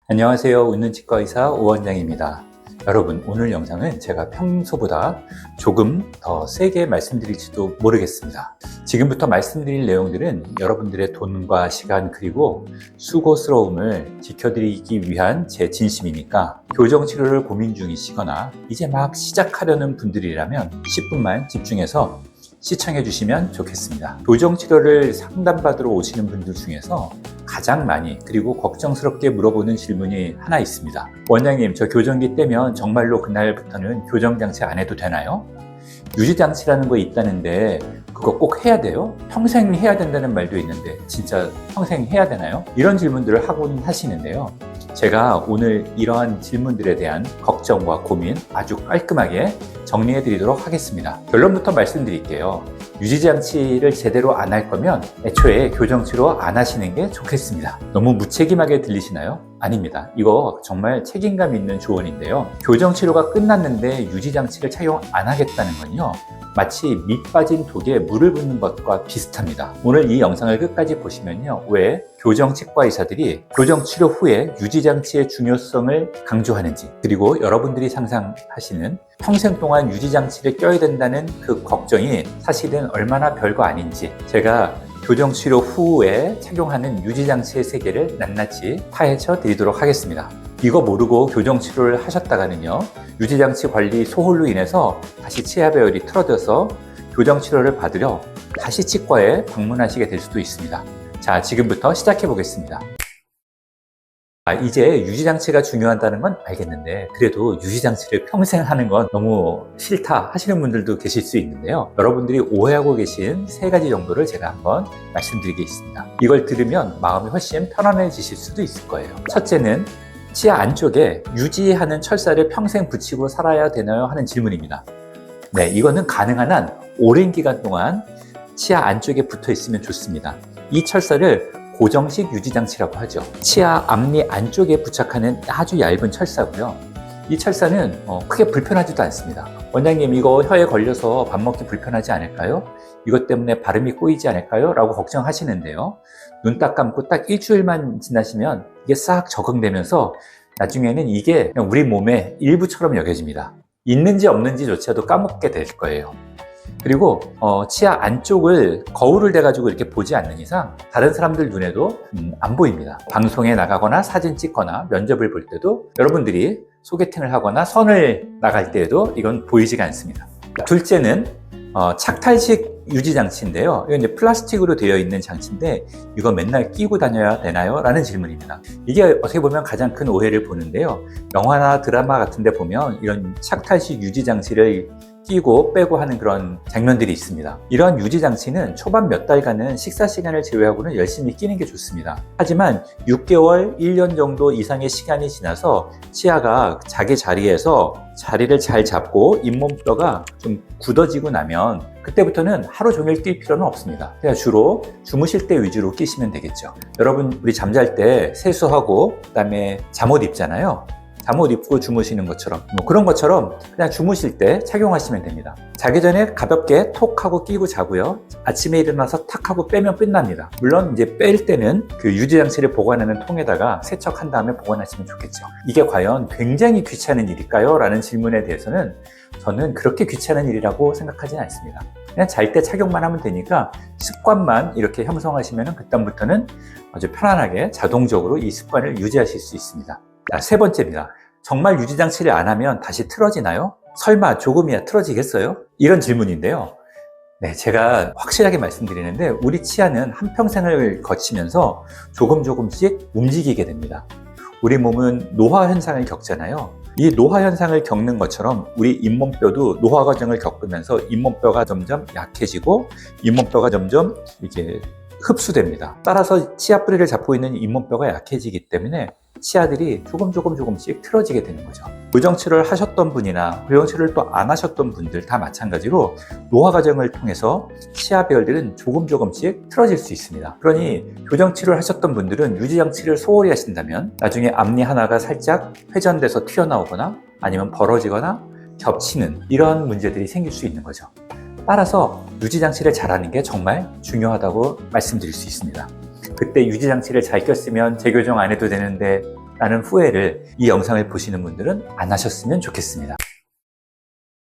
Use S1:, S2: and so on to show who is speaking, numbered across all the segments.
S1: 안녕하세요. 웃는 치과의사 오원장입니다. 여러분, 오늘 영상은 제가 평소보다 조금 더 세게 말씀드릴지도 모르겠습니다. 지금부터 말씀드릴 내용들은 여러분들의 돈과 시간 그리고 수고스러움을 지켜드리기 위한 제 진심이니까 교정치료를 고민 중이시거나 이제 막 시작하려는 분들이라면 10분만 집중해서 시청해 주시면 좋겠습니다. 교정치료를 상담받으러 오시는 분들 중에서 가장 많이 그리고 걱정스럽게 물어보는 질문이 하나 있습니다. 원장님, 저 교정기 떼면 정말로 그날부터는 교정장치 안 해도 되나요? 유지장치라는 거 있다는데 그거 꼭 해야 돼요? 평생 해야 된다는 말도 있는데 진짜 평생 해야 되나요? 이런 질문들을 하곤 하시는데요. 제가 오늘 이러한 질문들에 대한 걱정과 고민 아주 깔끔하게 정리해 드리도록 하겠습니다. 결론부터 말씀드릴게요. 유지장치를 제대로 안 할 거면 애초에 교정치료 안 하시는 게 좋겠습니다. 너무 무책임하게 들리시나요? 아닙니다. 이거 정말 책임감 있는 조언인데요. 교정치료가 끝났는데 유지장치를 착용 안 하겠다는 건요, 마치 밑 빠진 독에 물을 붓는 것과 비슷합니다. 오늘 이 영상을 끝까지 보시면요, 왜 교정치과 의사들이 교정치료 후에 유지장치의 중요성을 강조하는지, 그리고 여러분들이 상상하시는 평생 동안 유지장치를 껴야 된다는 그 걱정이 사실은 얼마나 별거 아닌지 제가 교정치료 후에 착용하는 유지장치의 세계를 낱낱이 파헤쳐 드리도록 하겠습니다. 이거 모르고 교정치료를 하셨다가는요, 유지장치 관리 소홀로 인해서 다시 치아 배열이 틀어져서 교정치료를 받으려 다시 치과에 방문하시게 될 수도 있습니다. 자, 지금부터 시작해 보겠습니다. 이제 유지장치가 중요하다는 건 알겠는데 그래도 유지장치를 평생 하는 건 너무 싫다 하시는 분들도 계실 수 있는데요. 여러분들이 오해하고 계신 3가지 정도를 제가 한번 말씀드리겠습니다. 이걸 들으면 마음이 훨씬 편안해지실 수도 있을 거예요. 첫째는 치아 안쪽에 유지하는 철사를 평생 붙이고 살아야 되나요? 하는 질문입니다. 네, 이거는 가능한 한 오랜 기간 동안 치아 안쪽에 붙어 있으면 좋습니다. 이 철사를 고정식 유지장치라고 하죠. 치아 앞니 안쪽에 부착하는 아주 얇은 철사고요. 이 철사는 크게 불편하지도 않습니다. 원장님, 이거 혀에 걸려서 밥 먹기 불편하지 않을까요? 이것 때문에 발음이 꼬이지 않을까요? 라고 걱정하시는데요. 눈 딱 감고 딱 일주일만 지나시면 이게 싹 적응되면서 나중에는 이게 그냥 우리 몸의 일부처럼 여겨집니다. 있는지 없는지조차도 까먹게 될 거예요. 그리고 치아 안쪽을 거울을 대가지고 이렇게 보지 않는 이상 다른 사람들 눈에도 안 보입니다. 방송에 나가거나 사진 찍거나 면접을 볼 때도 여러분들이 소개팅을 하거나 선을 나갈 때에도 이건 보이지가 않습니다. 둘째는 착탈식 유지장치인데요. 이건 이제 플라스틱으로 되어 있는 장치인데 이거 맨날 끼고 다녀야 되나요? 라는 질문입니다. 이게 어떻게 보면 가장 큰 오해를 보는데요. 영화나 드라마 같은 데 보면 이런 착탈식 유지장치를 끼고 빼고 하는 그런 장면들이 있습니다. 이런 유지장치는 초반 몇 달간은 식사 시간을 제외하고는 열심히 끼는 게 좋습니다. 하지만 6개월, 1년 정도 이상의 시간이 지나서 치아가 자기 자리에서 자리를 잘 잡고 잇몸뼈가 좀 굳어지고 나면 그때부터는 하루 종일 낄 필요는 없습니다. 그냥 주로 주무실 때 위주로 끼시면 되겠죠. 여러분, 우리 잠잘 때 세수하고 그다음에 잠옷 입잖아요. 잠옷 입고 주무시는 것처럼 그런 것처럼 그냥 주무실 때 착용하시면 됩니다. 자기 전에 가볍게 톡 하고 끼고 자고요. 아침에 일어나서 탁 하고 빼면 끝납니다. 물론 이제 뺄 때는 그 유지장치를 보관하는 통에다가 세척한 다음에 보관하시면 좋겠죠. 이게 과연 굉장히 귀찮은 일일까요? 라는 질문에 대해서는 저는 그렇게 귀찮은 일이라고 생각하지는 않습니다. 그냥 잘 때 착용만 하면 되니까 습관만 이렇게 형성하시면 그다음부터는 아주 편안하게 자동적으로 이 습관을 유지하실 수 있습니다. 자, 3번째입니다. 정말 유지장치를 안 하면 다시 틀어지나요? 설마 조금이야 틀어지겠어요? 이런 질문인데요. 네, 제가 확실하게 말씀드리는데 우리 치아는 한평생을 거치면서 조금씩 움직이게 됩니다. 우리 몸은 노화 현상을 겪잖아요. 이 노화 현상을 겪는 것처럼 우리 잇몸뼈도 노화 과정을 겪으면서 잇몸뼈가 점점 약해지고 잇몸뼈가 점점 이게 흡수됩니다. 따라서 치아 뿌리를 잡고 있는 잇몸뼈가 약해지기 때문에 치아들이 조금씩 틀어지게 되는 거죠. 교정치료를 하셨던 분이나 교정치료를 또 안 하셨던 분들 다 마찬가지로 노화 과정을 통해서 치아 배열들은 조금씩 틀어질 수 있습니다. 그러니 교정치료를 하셨던 분들은 유지장치를 소홀히 하신다면 나중에 앞니 하나가 살짝 회전돼서 튀어나오거나 아니면 벌어지거나 겹치는 이런 문제들이 생길 수 있는 거죠. 따라서 유지장치를 잘하는 게 정말 중요하다고 말씀드릴 수 있습니다. 그때 유지장치를 잘 꼈으면 재교정 안 해도 되는데 라는 후회를 이 영상을 보시는 분들은 안 하셨으면 좋겠습니다.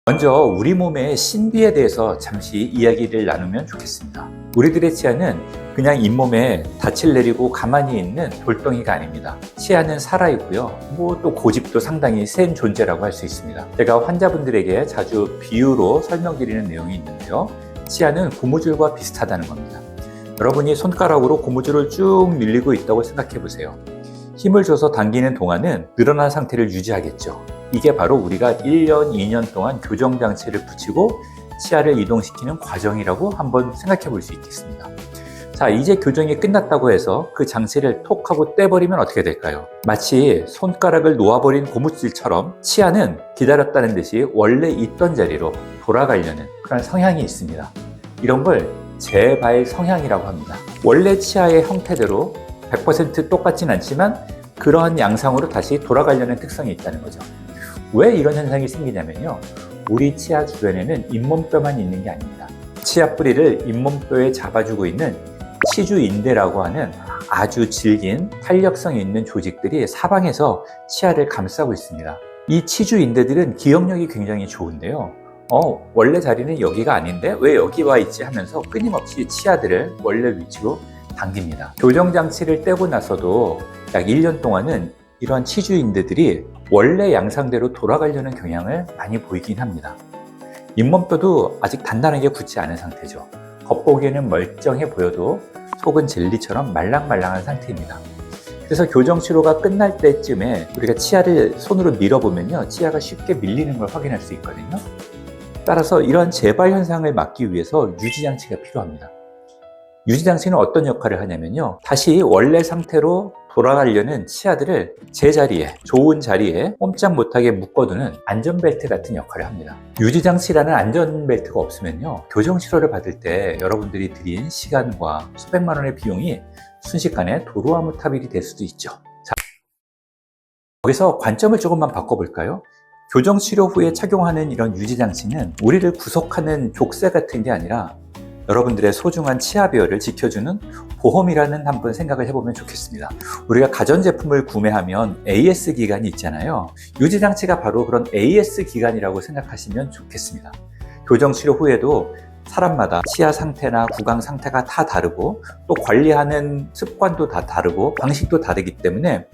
S1: 먼저 우리 몸의 신비에 대해서 잠시 이야기를 나누면 좋겠습니다. 우리들의 치아는 그냥 잇몸에 닻을 내리고 가만히 있는 돌덩이가 아닙니다. 치아는 살아있고요. 또 고집도 상당히 센 존재라고 할 수 있습니다. 제가 환자분들에게 자주 비유로 설명드리는 내용이 있는데요. 치아는 고무줄과 비슷하다는 겁니다. 여러분이 손가락으로 고무줄을 쭉 밀리고 있다고 생각해 보세요. 힘을 줘서 당기는 동안은 늘어난 상태를 유지하겠죠. 이게 바로 우리가 1년, 2년 동안 교정장치를 붙이고 치아를 이동시키는 과정이라고 한번 생각해 볼 수 있겠습니다. 자, 이제 교정이 끝났다고 해서 그 장치를 톡 하고 떼버리면 어떻게 될까요? 마치 손가락을 놓아버린 고무줄처럼 치아는 기다렸다는 듯이 원래 있던 자리로 돌아가려는 그런 성향이 있습니다. 이런 걸 재발 성향이라고 합니다. 원래 치아의 형태대로 100% 똑같진 않지만 그러한 양상으로 다시 돌아가려는 특성이 있다는 거죠. 왜 이런 현상이 생기냐면요. 우리 치아 주변에는 잇몸뼈만 있는 게 아닙니다. 치아 뿌리를 잇몸뼈에 잡아주고 있는 치주인대라고 하는 아주 질긴 탄력성이 있는 조직들이 사방에서 치아를 감싸고 있습니다. 이 치주인대들은 기억력이 굉장히 좋은데요. 원래 자리는 여기가 아닌데 왜 여기 와 있지 하면서 끊임없이 치아들을 원래 위치로 당깁니다. 교정장치를 떼고 나서도 약 1년 동안은 이러한 치주인대들이 원래 양상대로 돌아가려는 경향을 많이 보이긴 합니다. 잇몸뼈도 아직 단단하게 굳지 않은 상태죠. 겉보기에는 멀쩡해 보여도 속은 젤리처럼 말랑말랑한 상태입니다. 그래서 교정치료가 끝날 때쯤에 우리가 치아를 손으로 밀어보면요, 치아가 쉽게 밀리는 걸 확인할 수 있거든요. 따라서 이런 재발 현상을 막기 위해서 유지장치가 필요합니다. 유지장치는 어떤 역할을 하냐면요, 다시 원래 상태로 돌아가려는 치아들을 제자리에, 좋은 자리에 꼼짝 못하게 묶어두는 안전벨트 같은 역할을 합니다. 유지장치라는 안전벨트가 없으면요, 교정치료를 받을 때 여러분들이 들인 시간과 수백만 원의 비용이 순식간에 도루아무타빌이 될 수도 있죠. 자, 여기서 관점을 조금만 바꿔볼까요? 교정치료 후에 착용하는 이런 유지장치는 우리를 구속하는 족쇄 같은 게 아니라 여러분들의 소중한 치아배열을 지켜주는 보험이라는 한번 생각을 해보면 좋겠습니다. 우리가 가전제품을 구매하면 AS 기간이 있잖아요. 유지장치가 바로 그런 AS 기간이라고 생각하시면 좋겠습니다. 교정치료 후에도 사람마다 치아 상태나 구강 상태가 다 다르고 또 관리하는 습관도 다 다르고 방식도 다르기 때문에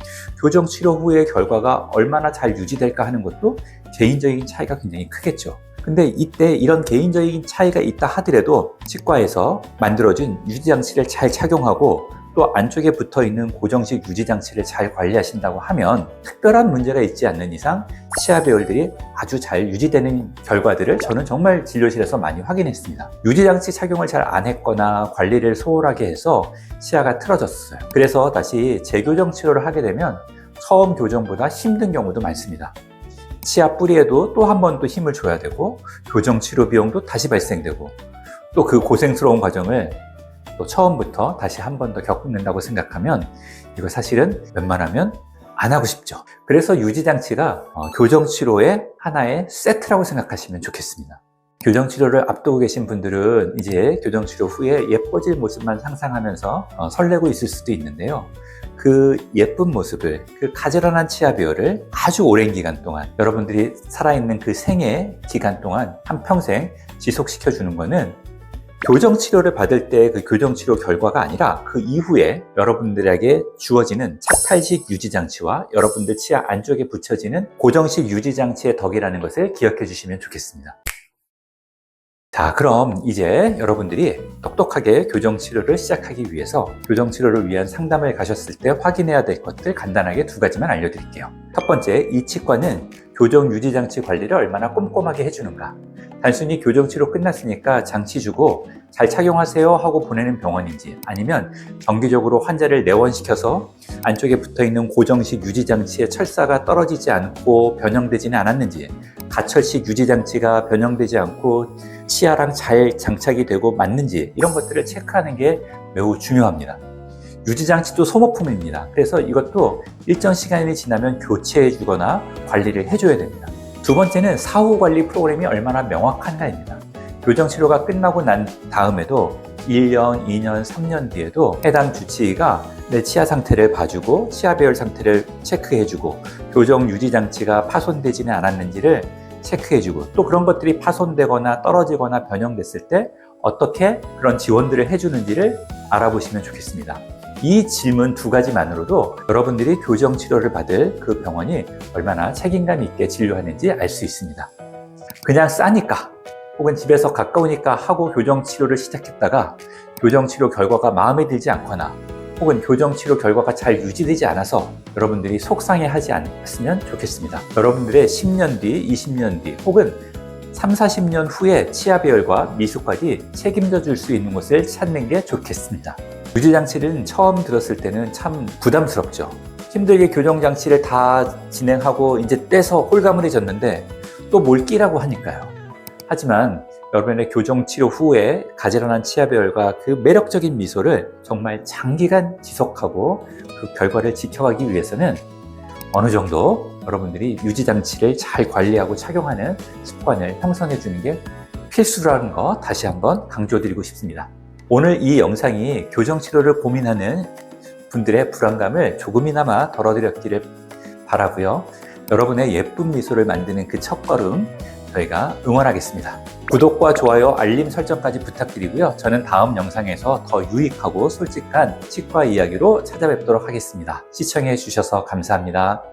S1: 교정치료 후의 결과가 얼마나 잘 유지될까 하는 것도 개인적인 차이가 굉장히 크겠죠. 근데 이때 이런 개인적인 차이가 있다 하더라도 치과에서 만들어진 유지장치를 잘 착용하고 또 안쪽에 붙어있는 고정식 유지장치를 잘 관리하신다고 하면 특별한 문제가 있지 않는 이상 치아 배열들이 아주 잘 유지되는 결과들을 저는 정말 진료실에서 많이 확인했습니다. 유지장치 착용을 잘 안 했거나 관리를 소홀하게 해서 치아가 틀어졌어요. 그래서 다시 재교정 치료를 하게 되면 처음 교정보다 힘든 경우도 많습니다. 치아 뿌리에도 또 한 번 또 힘을 줘야 되고 교정 치료 비용도 다시 발생되고 또 그 고생스러운 과정을 또 처음부터 다시 한 번 더 겪는다고 생각하면 이거 사실은 웬만하면 안 하고 싶죠. 그래서 유지장치가 교정 치료의 하나의 세트라고 생각하시면 좋겠습니다. 교정 치료를 앞두고 계신 분들은 이제 교정 치료 후에 예뻐질 모습만 상상하면서 설레고 있을 수도 있는데요. 그 예쁜 모습을, 그 가지런한 치아 배열을 아주 오랜 기간 동안 여러분들이 살아있는 그 생애 기간 동안 한평생 지속시켜 주는 거는 교정 치료를 받을 때 그 교정 치료 결과가 아니라 그 이후에 여러분들에게 주어지는 착탈식 유지장치와 여러분들 치아 안쪽에 붙여지는 고정식 유지장치의 덕이라는 것을 기억해 주시면 좋겠습니다. 자, 그럼 이제 여러분들이 똑똑하게 교정치료를 시작하기 위해서 교정치료를 위한 상담을 가셨을 때 확인해야 될 것들 간단하게 두 가지만 알려드릴게요. 첫 번째, 이 치과는 교정 유지장치 관리를 얼마나 꼼꼼하게 해주는가. 단순히 교정치료 끝났으니까 장치 주고 잘 착용하세요 하고 보내는 병원인지, 아니면 정기적으로 환자를 내원시켜서 안쪽에 붙어있는 고정식 유지장치의 철사가 떨어지지 않고 변형되지는 않았는지, 가철식 유지장치가 변형되지 않고 치아랑 잘 장착이 되고 맞는지, 이런 것들을 체크하는 게 매우 중요합니다. 유지장치도 소모품입니다. 그래서 이것도 일정 시간이 지나면 교체해 주거나 관리를 해줘야 됩니다. 두 번째는 사후 관리 프로그램이 얼마나 명확한가입니다. 교정치료가 끝나고 난 다음에도 1년, 2년, 3년 뒤에도 해당 주치의가 내 치아 상태를 봐주고 치아 배열 상태를 체크해주고 교정 유지 장치가 파손되지는 않았는지를 체크해주고 또 그런 것들이 파손되거나 떨어지거나 변형됐을 때 어떻게 그런 지원들을 해주는지를 알아보시면 좋겠습니다. 이 질문 두 가지만으로도 여러분들이 교정 치료를 받을 그 병원이 얼마나 책임감 있게 진료하는지 알 수 있습니다. 그냥 싸니까 혹은 집에서 가까우니까 하고 교정 치료를 시작했다가 교정 치료 결과가 마음에 들지 않거나 혹은 교정 치료 결과가 잘 유지되지 않아서 여러분들이 속상해하지 않았으면 좋겠습니다. 여러분들의 10년 뒤, 20년 뒤 혹은 3, 40년 후에 치아 배열과 미숙까지 책임져 줄 수 있는 곳을 찾는 게 좋겠습니다. 유지장치는 처음 들었을 때는 참 부담스럽죠. 힘들게 교정장치를 다 진행하고 이제 떼서 홀가분해졌는데 또 뭘 끼라고 하니까요. 하지만 여러분의 교정치료 후에 가지런한 치아 배열과 그 매력적인 미소를 정말 장기간 지속하고 그 결과를 지켜가기 위해서는 어느 정도 여러분들이 유지장치를 잘 관리하고 착용하는 습관을 형성해 주는 게 필수라는 거 다시 한번 강조드리고 싶습니다. 오늘 이 영상이 교정치료를 고민하는 분들의 불안감을 조금이나마 덜어드렸기를 바라고요. 여러분의 예쁜 미소를 만드는 그 첫걸음 저희가 응원하겠습니다. 구독과 좋아요, 알림 설정까지 부탁드리고요. 저는 다음 영상에서 더 유익하고 솔직한 치과 이야기로 찾아뵙도록 하겠습니다. 시청해 주셔서 감사합니다.